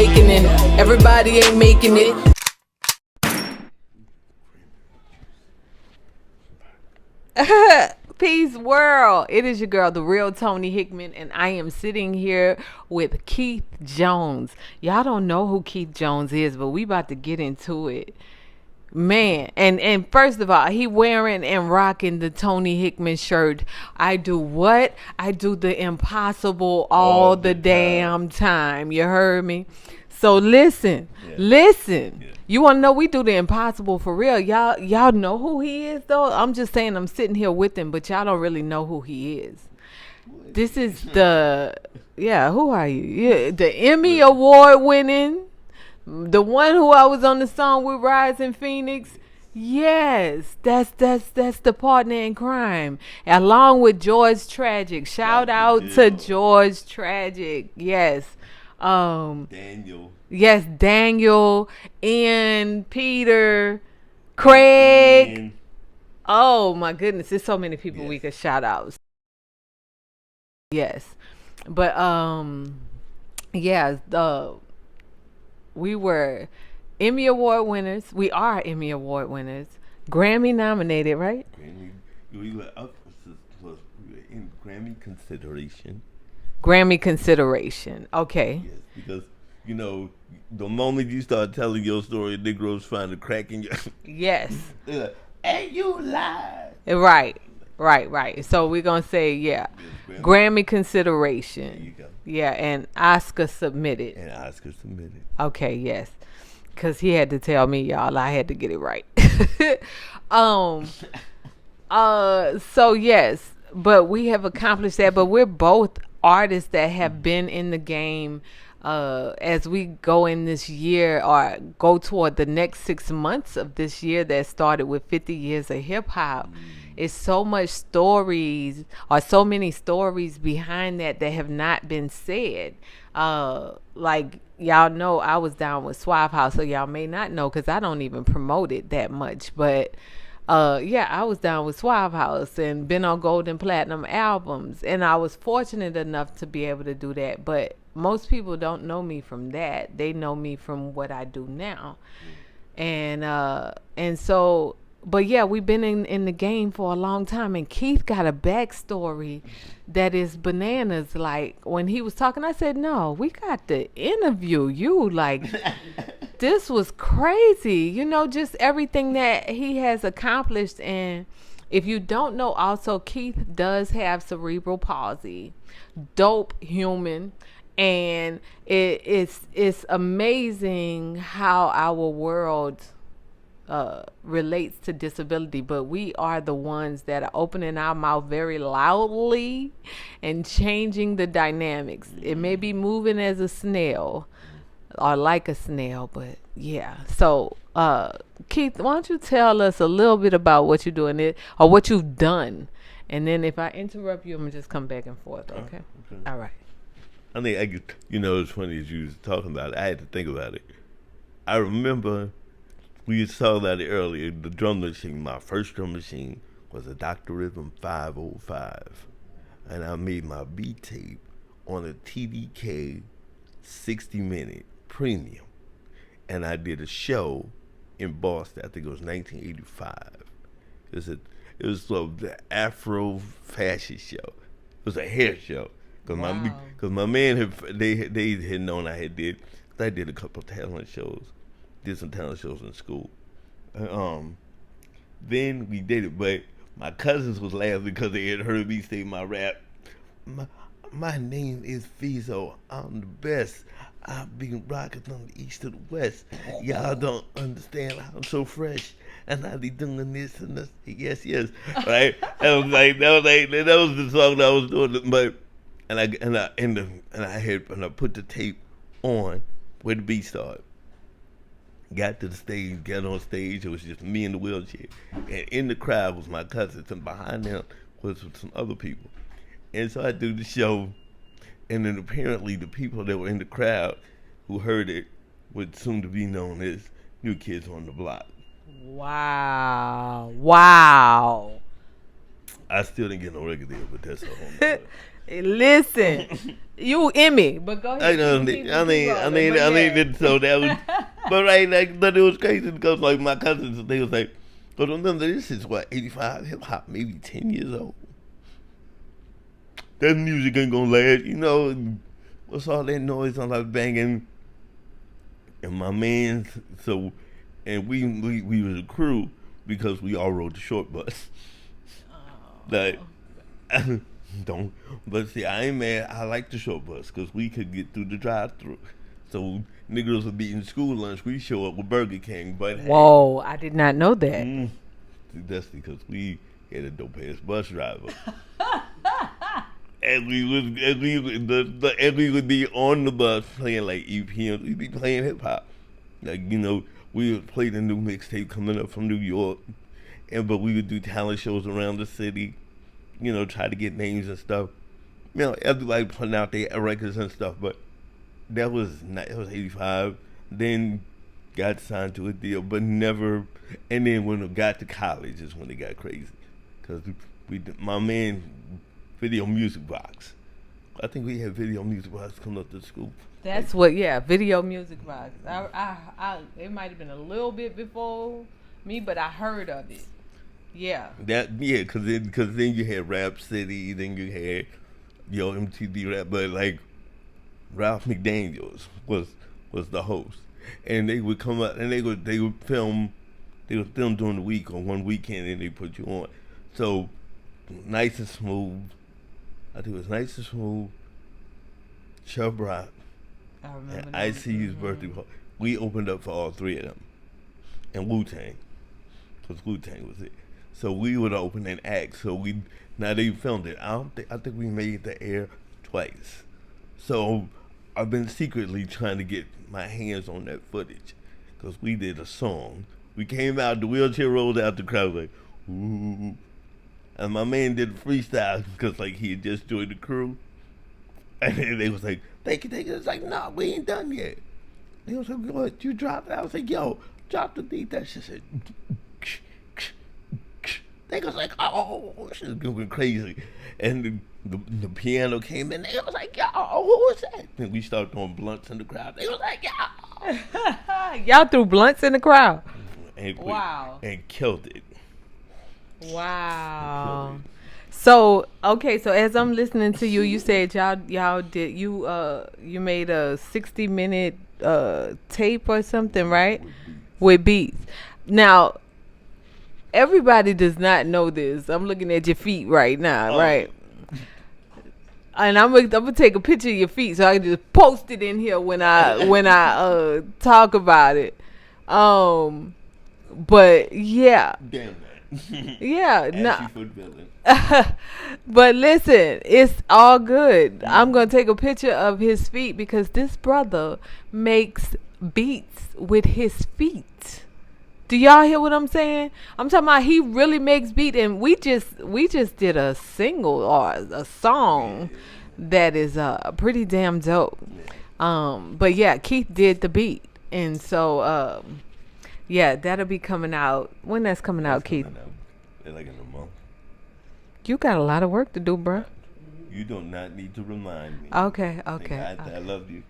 awakening. Everybody ain't making it. Peace world. It is your girl, the real Tony Hickman, and I am sitting here with Keith Jones. Y'all don't know who Keith Jones is, but we about to get into it. Man, and first of all, he wearing and rocking the Tony Hickman shirt. I do what? I do the impossible all the damn time. You heard me? So listen. Yeah. You want to know we do the impossible for real. Y'all know who he is though? I'm just saying I'm sitting here with him, but y'all don't really know who he is. This is who are you? Yeah, the Emmy Award winning, the one who I was on the song with Rising Phoenix. Yes, that's the partner in crime, along with George Tragic. Shout out to George Tragic. Yes. Daniel. Yes, Daniel, Ian, Peter, Craig. Ian. Oh my goodness, there's so many people we could shout out. Yes, but we were Emmy Award winners. We are Emmy Award winners. Grammy nominated, right? We were in Grammy consideration. Grammy consideration. Okay. Yes, because the moment you start telling your story, Negroes find a crack in your. Yes. And you lied. Right. So we're gonna say Grammy consideration. There you go. Yeah, and Oscar submitted. Okay, yes, because he had to tell me, y'all. I had to get it right. So yes, but we have accomplished that. But we're both artists that have been in the game. As we go in this year or go toward the next 6 months of this year that started with 50 years of hip hop, it's so much stories or so many stories behind that have not been said. Like y'all know, I was down with Suave House, so y'all may not know because I don't even promote it that much, but I was down with Suave House and been on gold and platinum albums, and I was fortunate enough to be able to do that. But most people don't know me from that. They know me from what I do now. And so, but yeah, we've been in the game for a long time, and Keith got a backstory that is bananas. Like when he was talking, I said, no, we got to interview you. Like this was crazy, just everything that he has accomplished. And if you don't know, also Keith does have cerebral palsy. Dope human. And it's amazing how our world relates to disability, but we are the ones that are opening our mouth very loudly and changing the dynamics. It may be moving as a snail or like a snail, but yeah. So Keith, why don't you tell us a little bit about what you're doing or what you've done, and then if I interrupt you, I'm gonna just come back and forth. Okay. All right. I think it's funny as you was talking about it. I had to think about it. I remember we saw that earlier. The drum machine, my first drum machine was a Dr. Rhythm 505, and I made my beat tape on a TDK 60-minute premium, and I did a show in Boston. I think it was 1985. It was the Afro fashion show. It was a hair show. Because my man they had known I did a couple of talent shows, did some talent shows in school. Then we did it, but my cousins was laughing because they had heard me say my rap. My name is Fizo. I'm the best. I've been rocking from the east to the west. Y'all don't understand. I'm so fresh, and I be doing this and this. Yes, right. That was the song that I was doing, but. And I put the tape on where the beat started. Got to the stage, got on stage. It was just me in the wheelchair, and in the crowd was my cousins, and behind them was some other people. And so I do the show, and then apparently the people that were in the crowd who heard it would soon to be known as New Kids on the Block. Wow. I still didn't get no record deal, but that's a whole nother. Listen, you Emmy, but go ahead. I know. So that was, but right, like, but it was crazy because like my cousins, they was like, but remember, this is what 85 hip hop, maybe 10 years old. That music ain't gonna last, you know. What's all that noise on like banging? And my man, so, and we was a crew because we all rode the short bus. Like, don't. But see, I ain't mad. I like the short bus because we could get through the drive-through. So niggas would be in school lunch. We show up with Burger King, but whoa, I did not know that. See, that's because we had a dope ass bus driver. And we would be on the bus playing like EPM. We'd be playing hip hop, like, you know, we would play the new mixtape coming up from New York, but we would do talent shows around the city, you know, try to get names and stuff. You know, everybody putting out their records and stuff. But that was 85. Then got signed to a deal, but never. And then when it got to college is when it got crazy, because my man. Video Music Box. I think we had Video Music Box coming up to school. That's what, Video Music Box. It might have been a little bit before me, but I heard of it. Yeah. Because then you had Rap City, then you had MTV Rap, but like Ralph McDaniels was the host, and they would come up and they would film during the week on one weekend, and they put you on. So Nice and Smooth. I think it was Nice and Smooth, Chubb Rock, and ICU's birthday party. We opened up for all three of them. And Wu-Tang, because Wu-Tang was it. So we would open and act. So now they filmed it. I think we made the air twice. So I've been secretly trying to get my hands on that footage, because we did a song. We came out, the wheelchair rolled out, the crowd was like, ooh. And my man did freestyle because like he had just joined the crew, and then they was like, "Thank you." It's like, "Nah, we ain't done yet." They was like, "What? You dropped it?" I was like, "Yo, drop the beat." That shit said. They was like, "Oh, shit is going crazy," and the piano came in. They was like, "Yo, who was that?" And we started throwing blunts in the crowd. They was like, "Yo." Y'all threw blunts in the crowd. Wow. And killed it. Wow. So as I'm listening to you, you said y'all did you made a 60-minute tape or something, right? With beats. Now, everybody does not know this. I'm looking at your feet right now, right? And I'm gonna take a picture of your feet so I can just post it in here when I talk about it. But yeah. Damn that. Yeah, no. But listen, it's all good. I'm gonna take a picture of his feet because this brother makes beats with his feet. Do y'all hear what I'm saying? I'm talking about he really makes beat, and we just did a single or a song that is pretty damn dope. But yeah, Keith did the beat, and so yeah, that'll be coming out. When that's coming out, Keith? Like in a month. You got a lot of work to do, bruh. You do not need to remind me. Okay. I love you.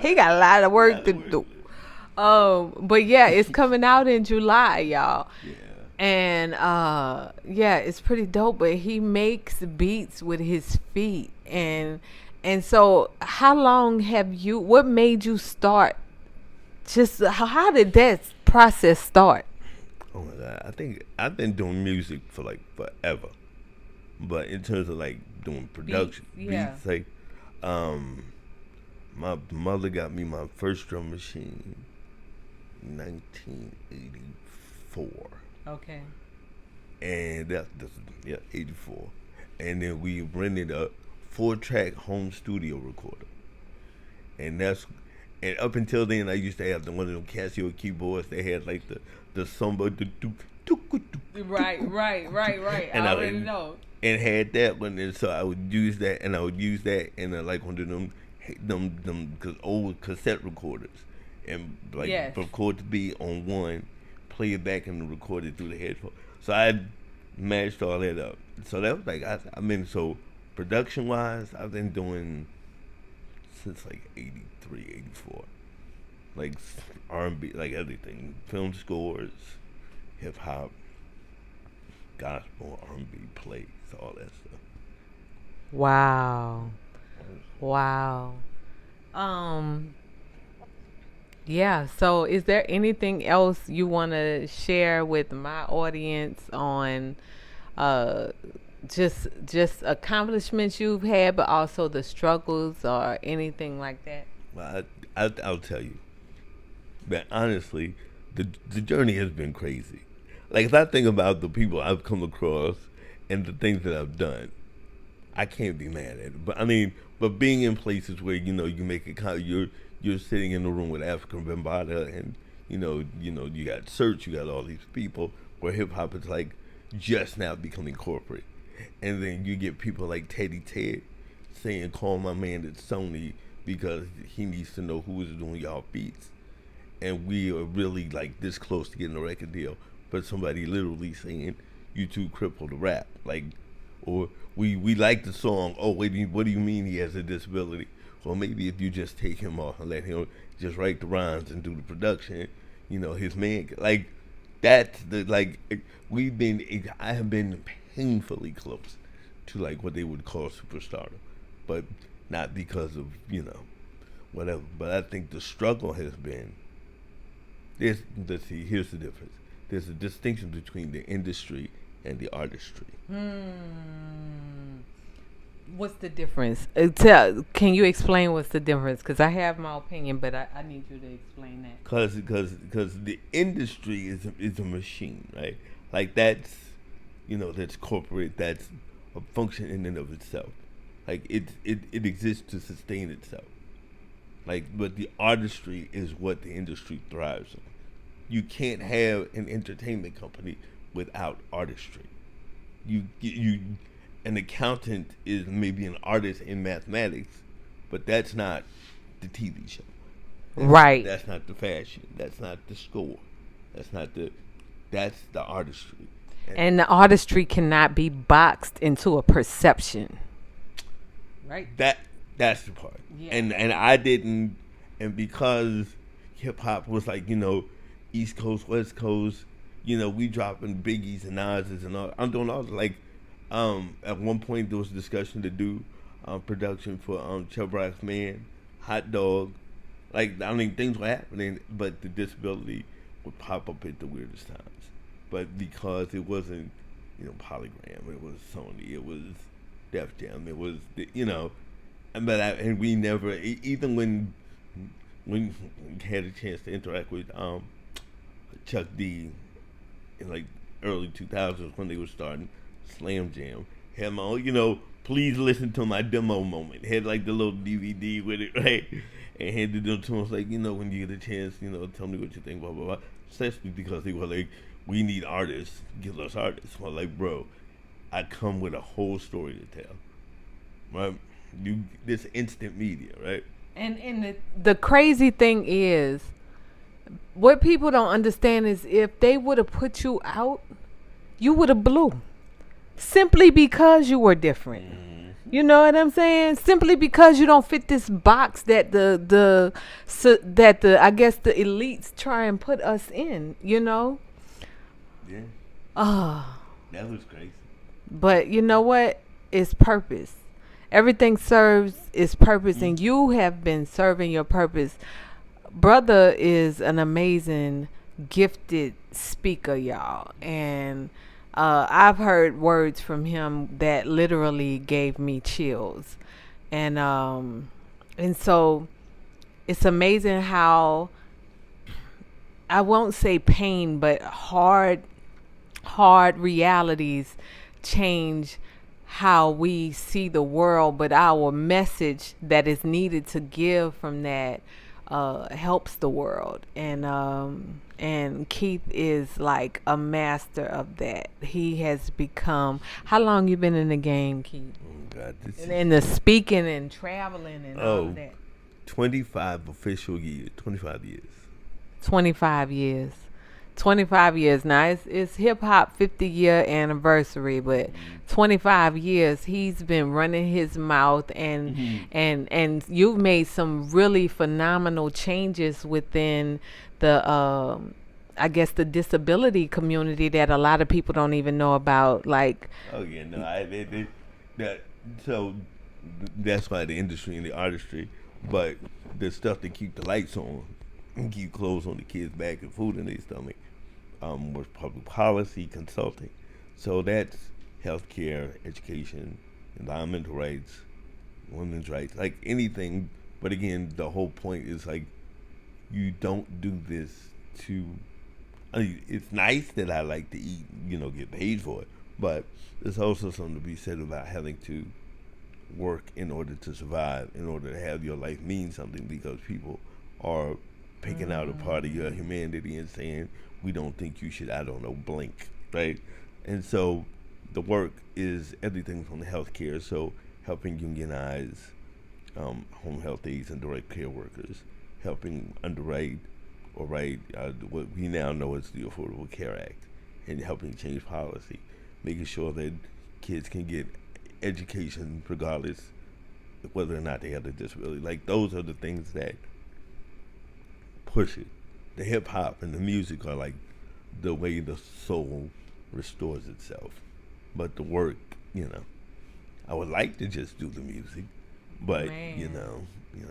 He got a lot of work to do. But yeah, it's coming out in July, y'all. Yeah. And yeah, it's pretty dope. But he makes beats with his feet, and so how long have you? What made you start? Just how did that process start? Oh my God, I think I've been doing music for like forever, but in terms of like doing production, beats, like, my mother got me my first drum machine in 1984. Okay. And that's 84, and then we rented a 4-track home studio recorder, and up until then I used to have one of them Casio keyboards. They had like the samba, right. And I already know. And had that one, and so I would use that, and like one of them old cassette recorders, and like record the beat on one, play it back, and record it through the headphones. So I matched all that up. So that was like so Production wise, I've been doing since like 83, 84. Like R&B, like everything. Film scores, hip hop, gospel, R&B, plays, all that stuff. Wow. Wow. Um, yeah, so is there anything else you want to share with my audience on uh just accomplishments you've had but also the struggles or anything like that? Well, I'll tell you. But honestly, the journey has been crazy. Like if I think about the people I've come across and the things that I've done, I can't be mad at it. But I mean, but being in places where you make it kind of, you're sitting in the room with African Bambaataa and you got Search, you got all these people where hip hop is like just now becoming corporate, and then you get people like Teddy Ted saying call my man at Sony because he needs to know who is doing y'all beats, and we are really like this close to getting a record deal, but somebody literally saying you too crippled to rap, like, or we like the song. Oh wait, what do you mean he has a disability? Well, maybe if you just take him off and let him just write the rhymes and do the production, his man like that's the like I have been painfully close to like what they would call superstardom, but not because of whatever. But I think the struggle has been this. Let's see. Here's the difference. There's a distinction between the industry and the artistry. What's the difference? Can you explain what's the difference? Because I have my opinion, but I need you to explain that. Because the industry is a machine, right? Like that's that's corporate. That's a function in and of itself. Like it exists to sustain itself. Like, but the artistry is what the industry thrives on. You can't have an entertainment company without artistry. You an accountant is maybe an artist in mathematics, but that's not the TV show. Right. That's not the fashion. That's not the score. That's the artistry. And the artistry cannot be boxed into a perception. Right. That's the part. Yeah. And I didn't, and because hip hop was like, East Coast, West Coast, we dropping Biggies and Nas's and all. I'm doing all like, at one point there was a discussion to do production for Chubb Rock's Man, Hot Dog. Like, I mean, things were happening, but the disability would pop up at the weirdest times. But because it wasn't, Polygram, it was Sony, it was Def Jam, it was, and we never, even when we had a chance to interact with Chuck D in like early 2000s when they were starting Slam Jam, had my own, please listen to my demo moment. Had like the little DVD with it, right? And handed them to him. Like, when you get a chance, tell me what you think, blah, blah, blah. Especially because they were like, we need artists, give us artists. Well, like, bro, I come with a whole story to tell, right? This instant media, right? And the crazy thing is, what people don't understand is if they would have put you out, you would have blew. Simply because you were different. You know what I'm saying? Simply because you don't fit this box that the I guess the elites try and put us in, Yeah. Oh. That was crazy. But you know what? It's purpose. Everything serves its purpose, and you have been serving your purpose. Brother is an amazing, gifted speaker, y'all. And I've heard words from him that literally gave me chills. And so it's amazing how, I won't say pain, but hard realities change how we see the world, but our message that is needed to give from that helps the world. And Keith is like a master of that. He has become. How long you been in the game, Keith? Oh God, and the speaking and traveling and all of that. 25 official years. 25 years. 25 years. 25 years now. It's hip hop 50-year anniversary, but 25 years he's been running his mouth, and you've made some really phenomenal changes within the I guess the disability community that a lot of people don't even know about. Like, Oh yeah, no, that so that's why the industry and the artistry, but the stuff to keep the lights on, and keep clothes on the kids' back and food in their stomach, was public policy consulting. So that's healthcare, education, environmental rights, women's rights, like anything. But again, the whole point is like you don't do this to. I mean, it's nice that I like to eat, get paid for it, but there's also something to be said about having to work in order to survive, in order to have your life mean something, because people are picking out a part of your humanity and saying, we don't think you should, I don't know, blink, right? And so the work is everything from the healthcare, so helping unionize home health aides and direct care workers, helping underwrite or write what we now know as the Affordable Care Act, and helping change policy, making sure that kids can get education regardless of whether or not they have a disability. Like, those are the things that push it. The hip hop and the music are like the way the soul restores itself. But the work, I would like to just do the music, but Man.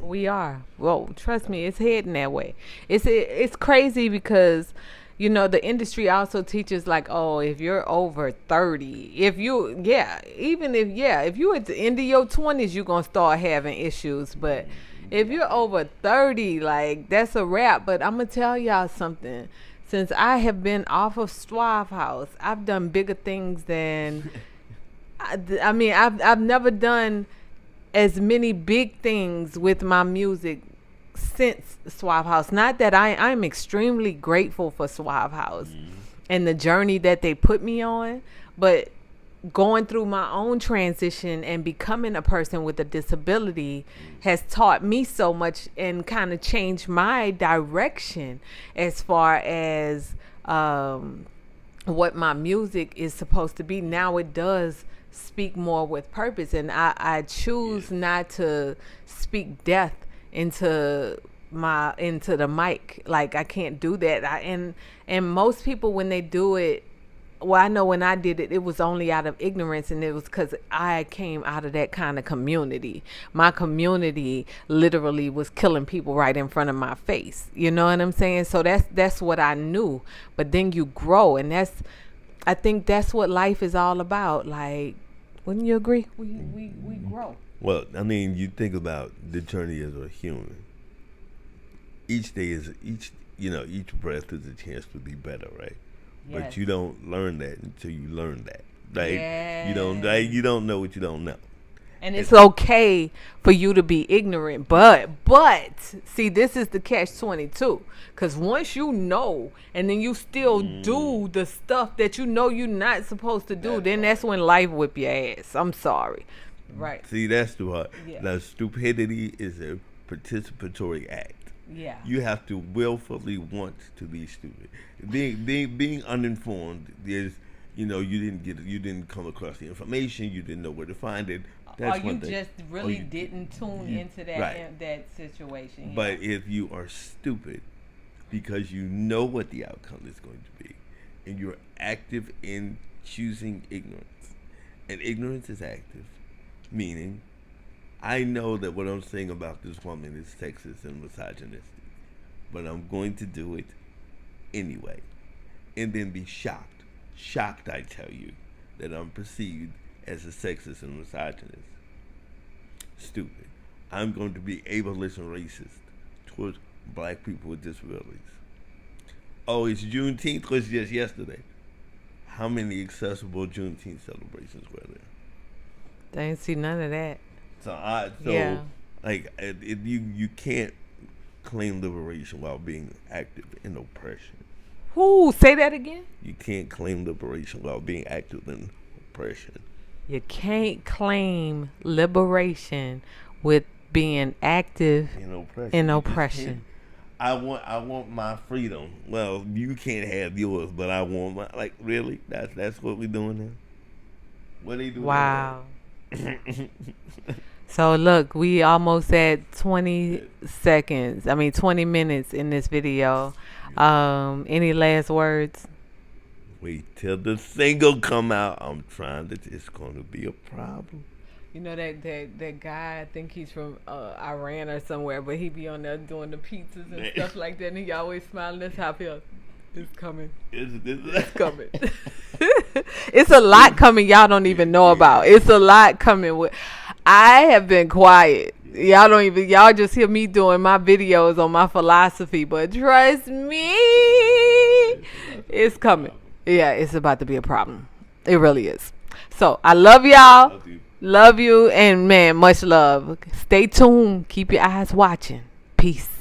We are. Well, trust me, it's heading that way. It's crazy because, the industry also teaches like, oh, if you're over 30, if you at the end of your 20s, you're going to start having issues. But if you're over 30, like, that's a wrap. But I'm going to tell y'all something. Since I have been off of Suave House, I've done bigger things than, I've never done as many big things with my music since Suave House. Not that I'm extremely grateful for Suave House and the journey that they put me on, but going through my own transition and becoming a person with a disability has taught me so much and kind of changed my direction as far as what my music is supposed to be. Now it does speak more with purpose, and I choose not to speak death into the mic. Like, I can't do that. And most people, when they do it, well, I know when I did it, it was only out of ignorance, and it was because I came out of that kind of community. My community literally was killing people right in front of my face. You know what I'm saying? So that's what I knew. But then you grow, and I think that's what life is all about. Like, wouldn't you agree? We grow. Well, I mean, you think about the journey as a human. Each day each breath is a chance to be better, right? Yes. But you don't learn that until you learn that. Like, Yes. you don't know what you don't know. And it's okay for you to be ignorant, but see, this is the catch-22. Because once you know, and then you still do the stuff that you know you're not supposed to do, then that's when life whip your ass. I'm sorry. Right. See, that's the part. Yeah. Now, stupidity is a participatory act. Yeah. You have to willfully want to be stupid. Being uninformed is, you didn't come across the information, you didn't know where to find it. That's or one you thing. just really didn't tune into that right. that situation. But if you are stupid because you know what the outcome is going to be, and you're active in choosing ignorance, and ignorance is active, meaning I know that what I'm saying about this woman is sexist and misogynistic, but I'm going to do it anyway, and then be shocked, I tell you, that I'm perceived as a sexist and misogynist. Stupid. I'm going to be ableist and racist towards black people with disabilities. Oh, it's Juneteenth, was just yesterday. How many accessible Juneteenth celebrations were there? They didn't see none of that. So like, you can't claim liberation while being active in oppression. Who? Say that again? You can't claim liberation while being active in oppression. You can't claim liberation with being active In oppression. in oppression. I want my freedom. Well, you can't have yours, but I want my, like, really? That's what we doing now? What they doing? Wow. So look, we almost at 20 seconds. 20 minutes in this video. Any last words? Wait till the single come out. I'm trying to. It's gonna be a problem. You know that guy, I think he's from Iran or somewhere, but he be on there doing the pizzas and stuff like that, and he always smiling. That's how I feel. It's coming. It's coming. It's a lot coming y'all don't even know about. It's a lot coming. I have been quiet. Y'all just hear me doing my videos on my philosophy, but trust me, it's coming. Yeah, it's about to be a problem. It really is. So I love y'all. Love you, and man, much love. Stay tuned. Keep your eyes watching. Peace.